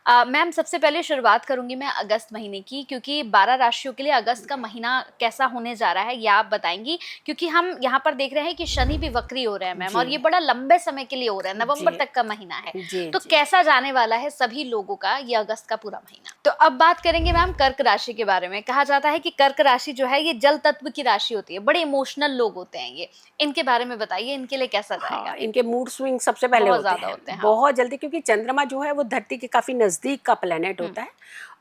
Ma'am सबसे पहले शुरुआत करूंगी मैं अगस्त महीने की, क्योंकि 12 राशियों के लिए अगस्त का महीना कैसा होने जा रहा है ये आप बताएंगी। क्योंकि हम यहाँ पर देख रहे हैं कि शनि भी वक्री हो रहे हैं मैम, जी और ये बड़ा लंबे समय के लिए हो रहा है, जी नवंबर तक का महीना है। जी तो जी। कैसा जाने वाला है सभी लोगों का ये अगस्त का पूरा महीना। तो अब बात करेंगे मैम कर्क राशि के बारे में। कहा जाता है कि कर्क राशि जो है ये जल तत्व की राशि होती है, बड़े इमोशनल लोग होते हैं ये। इनके बारे में बताइए, इनके लिए कैसा हाँ, जाएगा। इनके मूड स्विंग सबसे पहले बहुत होते ज्यादा हैं, होते हैं, हाँ। बहुत जल्दी, क्योंकि चंद्रमा जो है वो धरती के काफी नजदीक का प्लेनेट हम्म। होता है।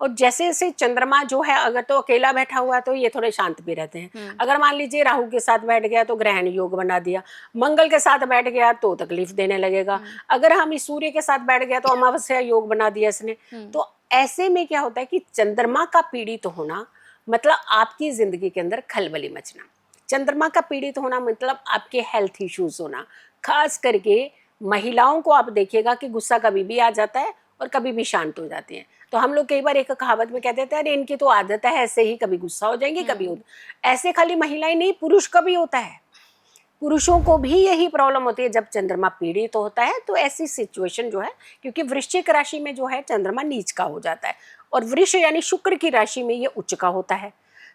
और जैसे जैसे चंद्रमा जो है, अगर तो अकेला बैठा हुआ है तो ये थोड़े शांत भी रहते हैं। हम्म। अगर मान लीजिए राहु के साथ बैठ गया तो ग्रहण योग बना दिया, मंगल के साथ बैठ गया तो तकलीफ देने लगेगा, हम्म। अगर हम इस सूर्य के साथ बैठ गया तो अमावस्या योग बना दिया इसने। हम्म। तो ऐसे में क्या होता है कि चंद्रमा का पीड़ित होना मतलब आपकी जिंदगी के अंदर खलबली मचना। चंद्रमा का पीड़ित होना मतलब आपके हेल्थ इश्यूज होना। खास करके महिलाओं को आप देखिएगा कि गुस्सा कभी भी आ जाता है और कभी भी शांत हो जाती हैं। तो हम लोग कई बार एक कहावत में कहते हैं अरे इनकी तो आदत है ऐसे ही, कभी गुस्सा हो जाएंगे कभी हो। ऐसे खाली महिलाएं नहीं, पुरुष का भी होता है। पुरुषों को भी यही प्रॉब्लम होती है जब चंद्रमा पीड़ित तो होता है। तो ऐसी सिचुएशन जो है, क्योंकि वृश्चिक राशि में जो है चंद्रमा नीच का हो जाता है और वृष यानी शुक्र की राशि में ये उच्च का होता है।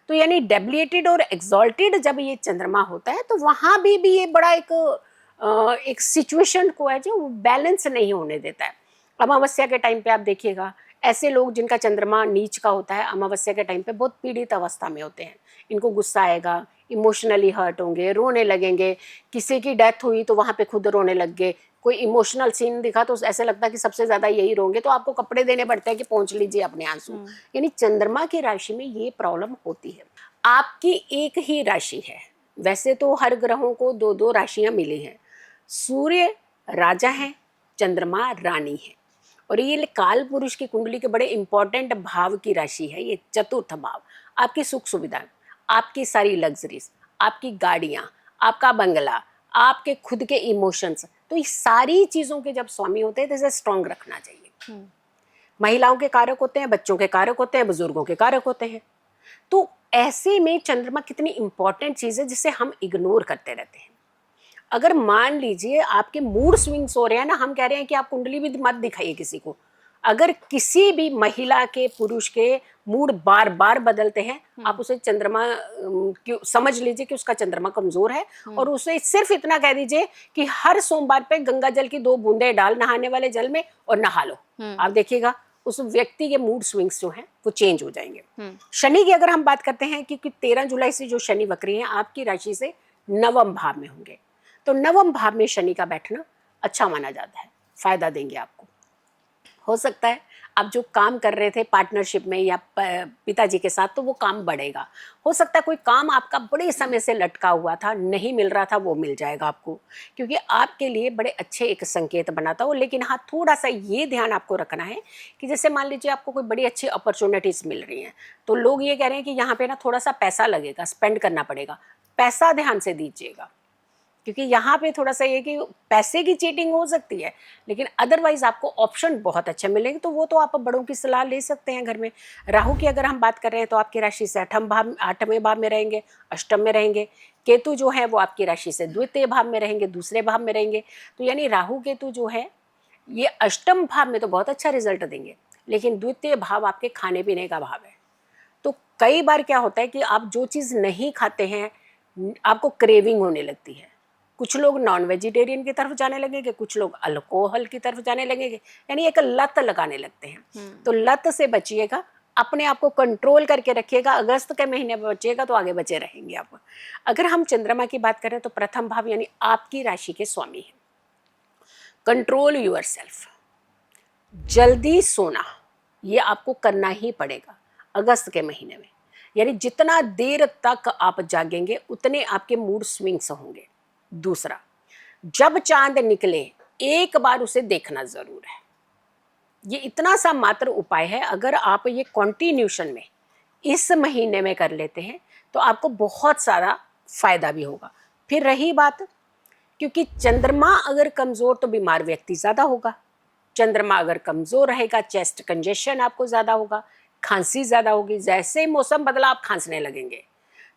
तो यानी डेबिलिटेड और एक्सॉल्टेड जब ये चंद्रमा होता है तो वहां भी ये बड़ा एक सिचुएशन को है जो बैलेंस नहीं होने देता है। अमावस्या के टाइम पे आप देखिएगा, ऐसे लोग जिनका चंद्रमा नीच का होता है अमावस्या के टाइम पे बहुत पीड़ित अवस्था में होते हैं। इनको गुस्सा आएगा, इमोशनली हर्ट होंगे, रोने लगेंगे। किसी की डेथ हुई तो वहाँ पे खुद रोने लग गए, कोई इमोशनल सीन दिखा तो ऐसे लगता है कि सबसे ज़्यादा यही रोंगे, तो आपको कपड़े देने पड़ते हैं कि पहुँच लीजिए अपने आंसू। यानी चंद्रमा की राशि में ये प्रॉब्लम होती है। आपकी एक ही राशि है, वैसे तो हर ग्रहों को दो दो राशियाँ मिली हैं। सूर्य राजा है, चंद्रमा रानी है, और ये काल पुरुष की कुंडली के बड़े इंपॉर्टेंट भाव की राशि है। ये चतुर्थ भाव आपकी सुख सुविधाएं, आपकी सारी लग्जरीज, आपकी गाड़ियाँ, आपका बंगला, आपके खुद के इमोशंस, तो ये सारी चीज़ों के जब स्वामी होते हैं तो इसे स्ट्रांग रखना चाहिए। महिलाओं के कारक होते हैं, बच्चों के कारक होते हैं, बुजुर्गों के कारक होते हैं। तो ऐसे में चंद्रमा कितनी इंपॉर्टेंट चीज़ है जिसे हम इग्नोर करते रहते हैं। अगर मान लीजिए आपके मूड स्विंग्स हो रहे हैं ना, हम कह रहे हैं कि आप कुंडली भी मत दिखाइए किसी को। अगर किसी भी महिला के पुरुष के मूड बार बार बदलते हैं, आप उसे चंद्रमा क्यों समझ लीजिए कि उसका चंद्रमा कमजोर है। और उसे सिर्फ इतना कह दीजिए कि हर सोमवार पे गंगा जल की 2 बूंदें डाल नहाने वाले जल में और नहा लो। आप देखिएगा उस व्यक्ति के मूड स्विंग्स जो हैं वो चेंज हो जाएंगे। शनि की अगर हम बात करते हैं, क्योंकि 13 जुलाई से जो शनि वक्री हैं आपकी राशि से नवम भाव में होंगे, तो नवम भाव में शनि का बैठना अच्छा माना जाता है, फायदा देंगे आपको। हो सकता है आप जो काम कर रहे थे पार्टनरशिप में या पिताजी के साथ, तो वो काम बढ़ेगा। हो सकता है कोई काम आपका बड़े समय से लटका हुआ था, नहीं मिल रहा था, वो मिल जाएगा आपको, क्योंकि आपके लिए बड़े अच्छे एक संकेत बनाता हो। लेकिन हाँ, थोड़ा सा ये ध्यान आपको रखना है कि जैसे मान लीजिए आपको कोई बड़ी अच्छी अपॉर्चुनिटीज़ मिल रही हैं, तो लोग ये कह रहे हैं कि यहाँ पे ना थोड़ा सा पैसा लगेगा, स्पेंड करना पड़ेगा। पैसा ध्यान से दीजिएगा, क्योंकि यहाँ पे थोड़ा सा ये कि पैसे की चीटिंग हो सकती है, लेकिन अदरवाइज आपको ऑप्शन बहुत अच्छे मिलेंगे। तो वो तो आप बड़ों की सलाह ले सकते हैं घर में। राहु की अगर हम बात कर रहे हैं तो आपकी राशि से 8वें भाव में रहेंगे, अष्टम में रहेंगे। केतु जो है वो आपकी राशि से द्वितीय भाव में रहेंगे, दूसरे भाव में रहेंगे। तो यानी राहु केतु जो है ये अष्टम भाव में तो बहुत अच्छा रिजल्ट देंगे, लेकिन द्वितीय भाव आपके खाने पीने का भाव है। तो कई बार क्या होता है कि आप जो चीज़ नहीं खाते हैं आपको क्रेविंग होने लगती है। कुछ लोग नॉन वेजिटेरियन की तरफ जाने लगेंगे, कुछ लोग अल्कोहल की तरफ जाने लगेंगे, यानी एक लत लगाने लगते हैं। तो लत से बचिएगा, अपने आप को कंट्रोल करके रखिएगा। अगस्त के महीने में बचिएगा तो आगे बचे रहेंगे आप। अगर हम चंद्रमा की बात करें तो प्रथम भाव यानी आपकी राशि के स्वामी है। कंट्रोल यूर सेल्फ, जल्दी सोना ये आपको करना ही पड़ेगा अगस्त के महीने में। यानी जितना देर तक आप जागेंगे उतने आपके मूड स्विंग्स होंगे। दूसरा, जब चांद निकले एक बार उसे देखना जरूर है। ये इतना सा मात्र उपाय है, अगर आप ये कॉन्टिन्यूशन में इस महीने में कर लेते हैं तो आपको बहुत सारा फायदा भी होगा। फिर रही बात, क्योंकि चंद्रमा अगर कमजोर तो बीमार व्यक्ति ज्यादा होगा। चंद्रमा अगर कमजोर रहेगा चेस्ट कंजेशन आपको ज्यादा होगा, खांसी ज्यादा होगी। जैसे ही मौसम बदला आप खांसने लगेंगे।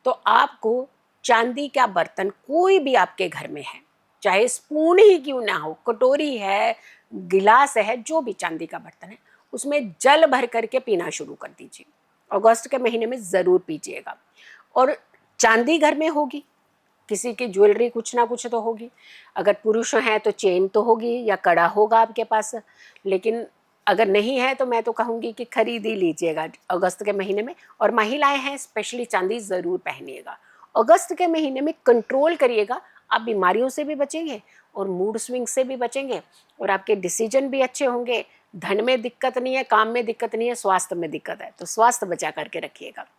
तो आपको चांदी का बर्तन कोई भी आपके घर में है, चाहे स्पून ही क्यों ना हो, कटोरी है, गिलास है, जो भी चांदी का बर्तन है, उसमें जल भर करके पीना शुरू कर दीजिए। अगस्त के महीने में ज़रूर पीजिएगा। और चांदी घर में होगी, किसी की ज्वेलरी कुछ ना कुछ तो होगी। अगर पुरुष हैं तो चेन तो होगी या कड़ा होगा आपके पास, लेकिन अगर नहीं है तो मैं तो कहूँगी कि खरीद ही लीजिएगा अगस्त के महीने में। और महिलाएं हैं स्पेशली चांदी ज़रूर पहनिएगा। अगस्त के महीने में कंट्रोल करिएगा, आप बीमारियों से भी बचेंगे और मूड स्विंग से भी बचेंगे और आपके डिसीजन भी अच्छे होंगे। धन में दिक्कत नहीं है, काम में दिक्कत नहीं है, स्वास्थ्य में दिक्कत है तो स्वास्थ्य बचा करके रखिएगा।